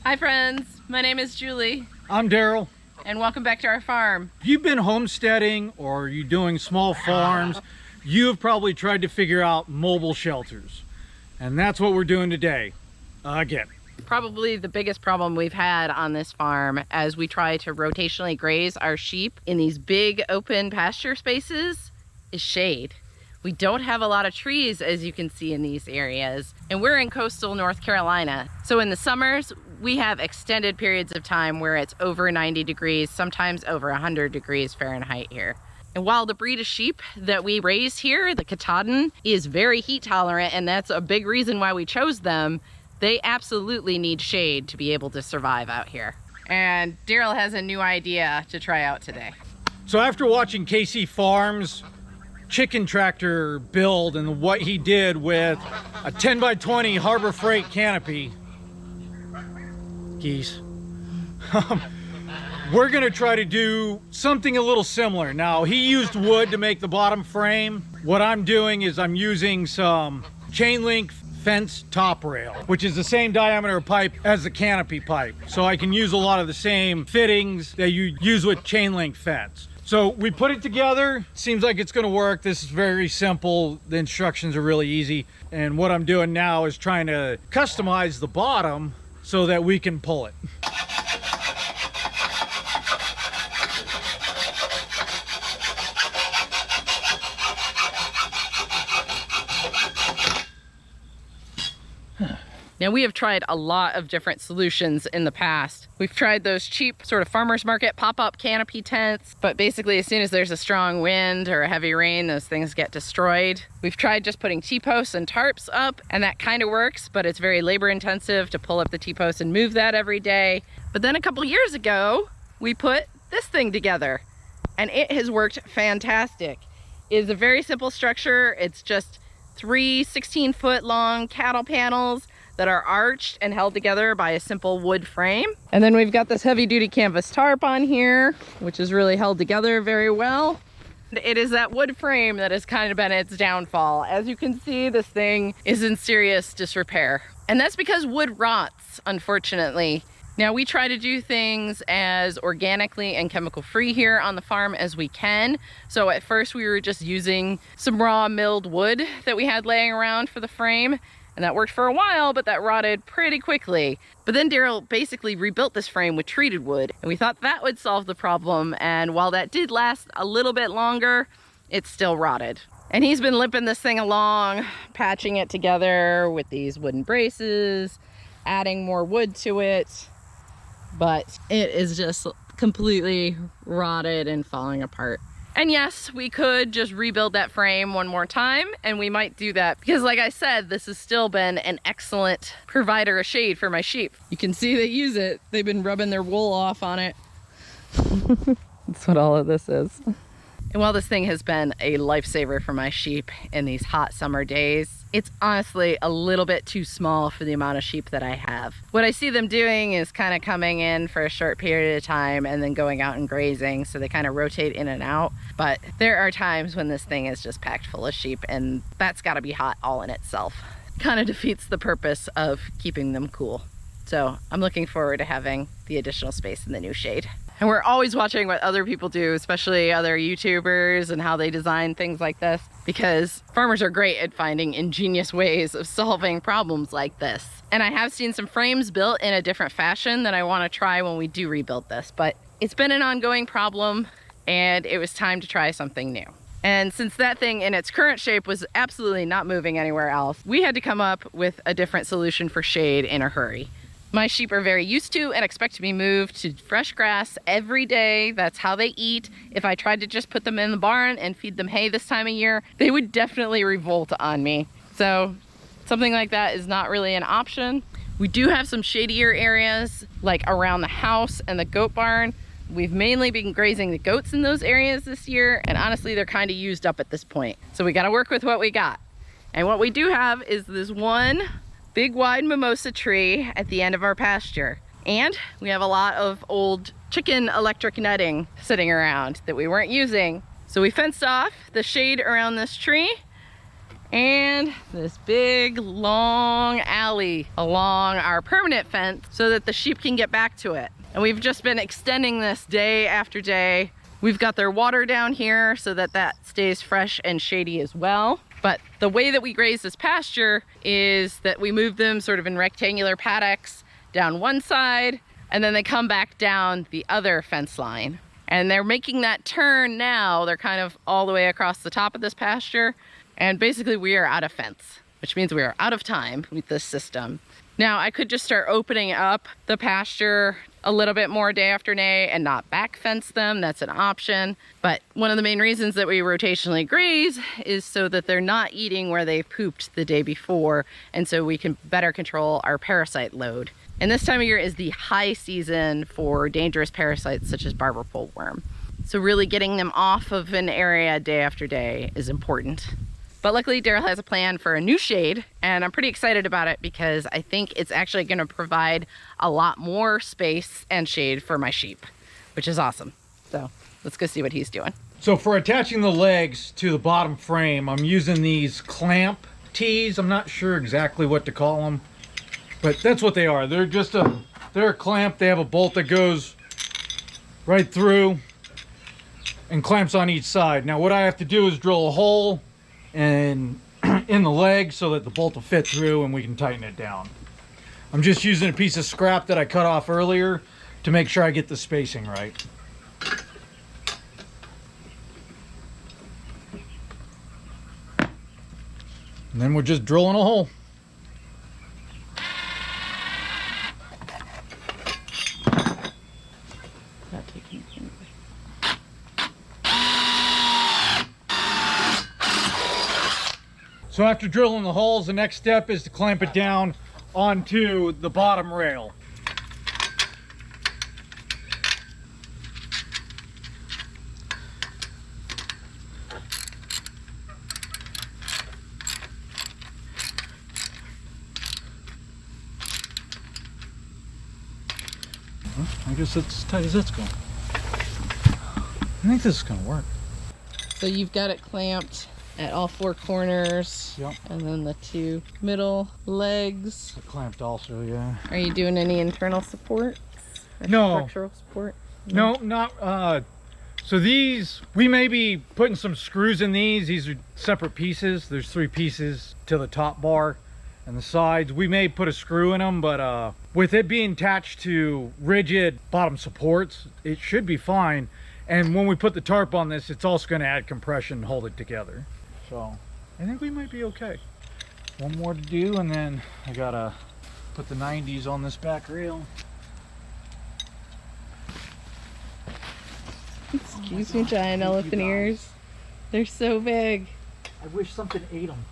Hi friends, my name is Julie. I'm Daryl. And welcome back to our farm. If you've been homesteading or you're doing small farms, you've probably tried to figure out mobile shelters. And that's what we're doing today, again. Probably the biggest problem we've had on this farm as we try to rotationally graze our sheep in these big open pasture spaces is shade. We don't have a lot of trees, as you can see in these areas, and we're in coastal North Carolina. So in the summers, we have extended periods of time where it's over 90 degrees, sometimes over 100 degrees Fahrenheit here. And while the breed of sheep that we raise here, the Katahdin, is very heat tolerant, and that's a big reason why we chose them, they absolutely need shade to be able to survive out here. And Daryl has a new idea to try out today. So after watching KC Farms chicken tractor build and what he did with a 10x20 Harbor Freight Canopy, geese, we're gonna try to do something a little similar. Now, he used wood to make the bottom frame. What I'm doing is I'm using some chain link fence top rail, which is the same diameter pipe as the canopy pipe. So I can use a lot of the same fittings that you use with chain link fence. So we put it together. Seems like it's gonna work. This is very simple. The instructions are really easy. And what I'm doing now is trying to customize the bottom so that we can pull it. Now, we have tried a lot of different solutions in the past. We've tried those cheap sort of farmer's market pop-up canopy tents, but basically as soon as there's a strong wind or a heavy rain, those things get destroyed. We've tried just putting T-posts and tarps up, and that kind of works, but it's very labor intensive to pull up the T-post and move that every day. But then a couple years ago, we put this thing together, and it has worked fantastic. It is a very simple structure. It's just 3 16-foot long cattle panels that are arched and held together by a simple wood frame. And then we've got this heavy duty canvas tarp on here, which is really held together very well. It is that wood frame that has kind of been its downfall. As you can see, this thing is in serious disrepair. And that's because wood rots, unfortunately. Now, we try to do things as organically and chemical free here on the farm as we can. So at first we were just using some raw milled wood that we had laying around for the frame. And that worked for a while, but that rotted pretty quickly. But then Daryl basically rebuilt this frame with treated wood, and we thought that would solve the problem. And while that did last a little bit longer, it still rotted. And he's been limping this thing along, patching it together with these wooden braces, adding more wood to it. But it is just completely rotted and falling apart. And yes, we could just rebuild that frame one more time, and we might do that because, like I said, this has still been an excellent provider of shade for my sheep. You can see they use it. They've been rubbing their wool off on it. That's what all of this is. And while this thing has been a lifesaver for my sheep in these hot summer days, it's honestly a little bit too small for the amount of sheep that I have. What I see them doing is kind of coming in for a short period of time and then going out and grazing, so they kind of rotate in and out. But there are times when this thing is just packed full of sheep, and that's got to be hot all in itself. Kind of defeats the purpose of keeping them cool. So I'm looking forward to having the additional space in the new shade. And we're always watching what other people do, especially other YouTubers and how they design things like this, because farmers are great at finding ingenious ways of solving problems like this. And I have seen some frames built in a different fashion that I want to try when we do rebuild this, but it's been an ongoing problem and it was time to try something new. And since that thing in its current shape was absolutely not moving anywhere else, we had to come up with a different solution for shade in a hurry. My sheep are very used to and expect to be moved to fresh grass every day. That's how they eat. If I tried to just put them in the barn and feed them hay this time of year, they would definitely revolt on me. So something like that is not really an option. We do have some shadier areas like around the house and the goat barn. We've mainly been grazing the goats in those areas this year, and honestly, they're kind of used up at this point. So we got to work with what we got. And what we do have is this one big wide mimosa tree at the end of our pasture. And we have a lot of old chicken electric netting sitting around that we weren't using. So we fenced off the shade around this tree, and this big long alley along our permanent fence so that the sheep can get back to it. And we've just been extending this day after day. We've got their water down here so that that stays fresh and shady as well. But the way that we graze this pasture is that we move them sort of in rectangular paddocks down one side, and then they come back down the other fence line. And they're making that turn now. They're kind of all the way across the top of this pasture. And basically we are out of fence, which means we are out of time with this system. Now I could just start opening up the pasture a little bit more day after day and not back fence them. That's an option. But one of the main reasons that we rotationally graze is so that they're not eating where they pooped the day before. And so we can better control our parasite load. And this time of year is the high season for dangerous parasites such as barber pole worm. So really getting them off of an area day after day is important. But luckily Daryl has a plan for a new shade, and I'm pretty excited about it because I think it's actually going to provide a lot more space and shade for my sheep, which is awesome. So let's go see what he's doing. So for attaching the legs to the bottom frame, I'm using these clamp tees. I'm not sure exactly what to call them, but that's what they are. They're just they're a clamp. They have a bolt that goes right through and clamps on each side. Now what I have to do is drill a hole and in the leg so that the bolt will fit through and we can tighten it down. I'm just using a piece of scrap that I cut off earlier to make sure I get the spacing right. And then we're just drilling a hole. So after drilling the holes, the next step is to clamp it down onto the bottom rail. Well, I guess that's as tight as that's going. I think this is going to work. So you've got it clamped at all four corners. Yep. And then the two middle legs. Clamped also, yeah. Are you doing any internal support? No. Structural support? No, not, so these, we may be putting some screws in these. These are separate pieces. There's 3 pieces to the top bar and the sides. We may put a screw in them, but with it being attached to rigid bottom supports, it should be fine. And when we put the tarp on this, it's also going to add compression and hold it together. So I think we might be okay. One more to do, and then I gotta put the 90s on this back rail. Excuse me, giant elephant ears. They're so big. I wish something ate them.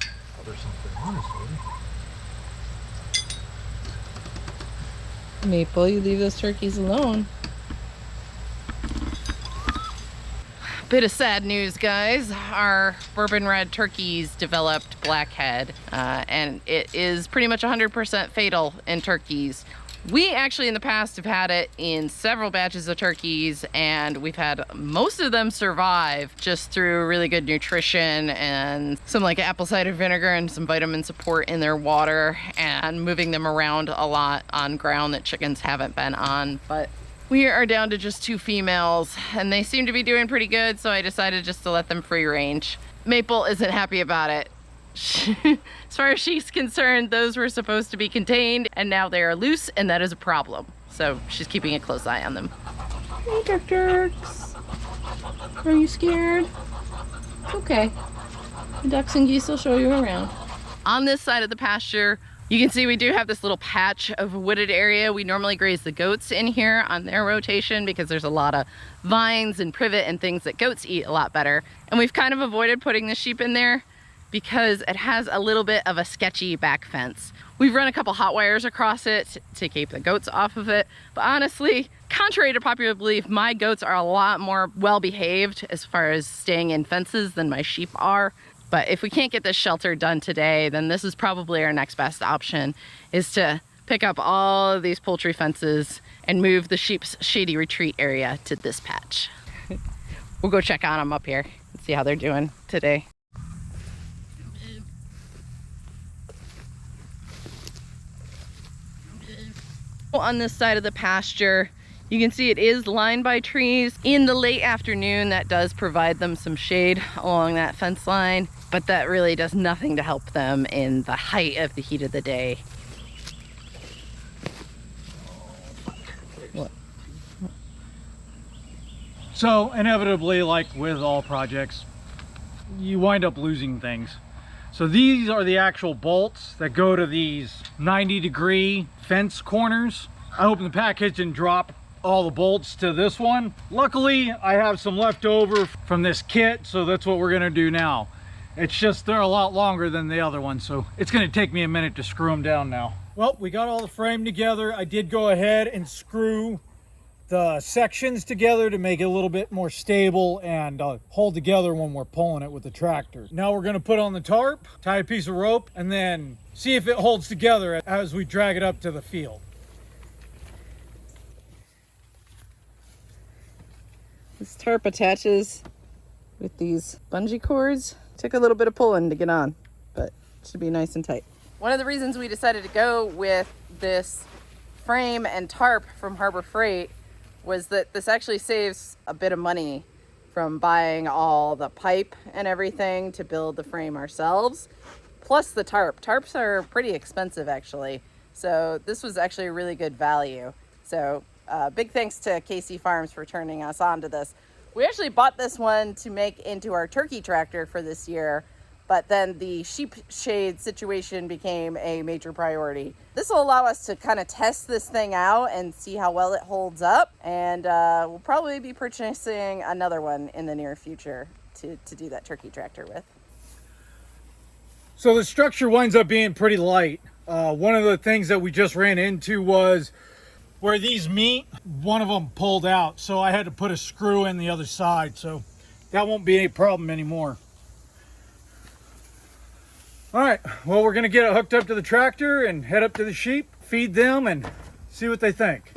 Oh, there's something, honestly. Maple, you leave those turkeys alone. Bit of sad news, guys. Our bourbon red turkeys developed blackhead, and it is pretty much 100% fatal in turkeys. We actually in the past have had it in several batches of turkeys, and we've had most of them survive just through really good nutrition and some like apple cider vinegar and some vitamin support in their water and moving them around a lot on ground that chickens haven't been on. But we are down to just 2 females and they seem to be doing pretty good, so I decided just to let them free range. Maple isn't happy about it. As far as she's concerned, those were supposed to be contained and now they are loose, and that is a problem. So she's keeping a close eye on them. Hey, turks. Are you scared? It's okay. The ducks and geese will show you around. On this side of the pasture, you can see we do have this little patch of a wooded area. We normally graze the goats in here on their rotation because there's a lot of vines and privet and things that goats eat a lot better. And we've kind of avoided putting the sheep in there because it has a little bit of a sketchy back fence. We've run a couple hot wires across it to keep the goats off of it. But honestly, contrary to popular belief, my goats are a lot more well-behaved as far as staying in fences than my sheep are. But if we can't get this shelter done today, then this is probably our next best option, is to pick up all of these poultry fences and move the sheep's shady retreat area to this patch. We'll go check on them up here and see how they're doing today. On this side of the pasture, you can see it is lined by trees. In the late afternoon, that does provide them some shade along that fence line, but that really does nothing to help them in the height of the heat of the day. What? So inevitably, like with all projects, you wind up losing things. So these are the actual bolts that go to these 90-degree fence corners. I opened the package and dropped all the bolts to this one. Luckily, I have some left over from this kit, so that's what we're gonna do now. It's just they're a lot longer than the other ones, so it's gonna take me a minute to screw them down now. Well, we got all the frame together. I did go ahead and screw the sections together to make it a little bit more stable and hold together when we're pulling it with the tractor. Now we're going to put on the tarp, tie a piece of rope, and then see if it holds together as we drag it up to the field. This tarp attaches with these bungee cords. Took a little bit of pulling to get on, but it should be nice and tight. One of the reasons we decided to go with this frame and tarp from Harbor Freight was that this actually saves a bit of money from buying all the pipe and everything to build the frame ourselves, plus the tarp. Tarps are pretty expensive actually, so this was actually a really good value. So big thanks to KC Farms for turning us on to this. We actually bought this one to make into our turkey tractor for this year, but then the sheep shade situation became a major priority. This will allow us to kind of test this thing out and see how well it holds up. And we'll probably be purchasing another one in the near future to do that turkey tractor with. So the structure winds up being pretty light. One of the things that we just ran into was where these meet, one of them pulled out. So I had to put a screw in the other side. So that won't be any problem anymore. All right, well, we're gonna get it hooked up to the tractor and head up to the sheep, feed them, and see what they think.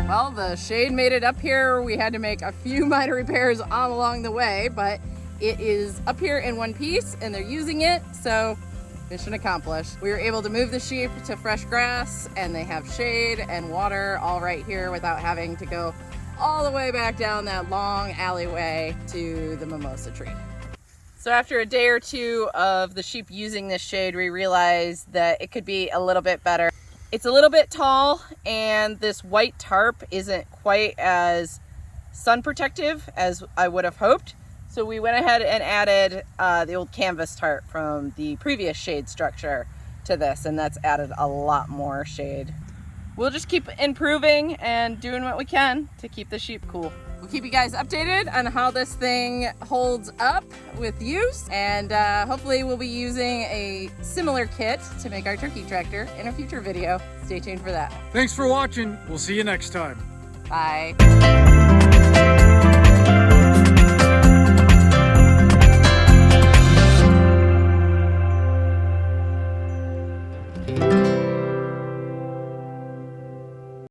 Well, the shade made it up here. We had to make a few minor repairs all along the way, but it is up here in one piece and they're using it, so mission accomplished. We were able to move the sheep to fresh grass and they have shade and water all right here without having to go all the way back down that long alleyway to the mimosa tree. So after a day or two of the sheep using this shade, we realized that it could be a little bit better. It's a little bit tall and this white tarp isn't quite as sun protective as I would have hoped. So we went ahead and added the old canvas tarp from the previous shade structure to this, and that's added a lot more shade. We'll just keep improving and doing what we can to keep the sheep cool. We'll keep you guys updated on how this thing holds up with use, and hopefully we'll be using a similar kit to make our turkey tractor in a future video. Stay tuned for that. Thanks for watching. We'll see you next time. Bye. it.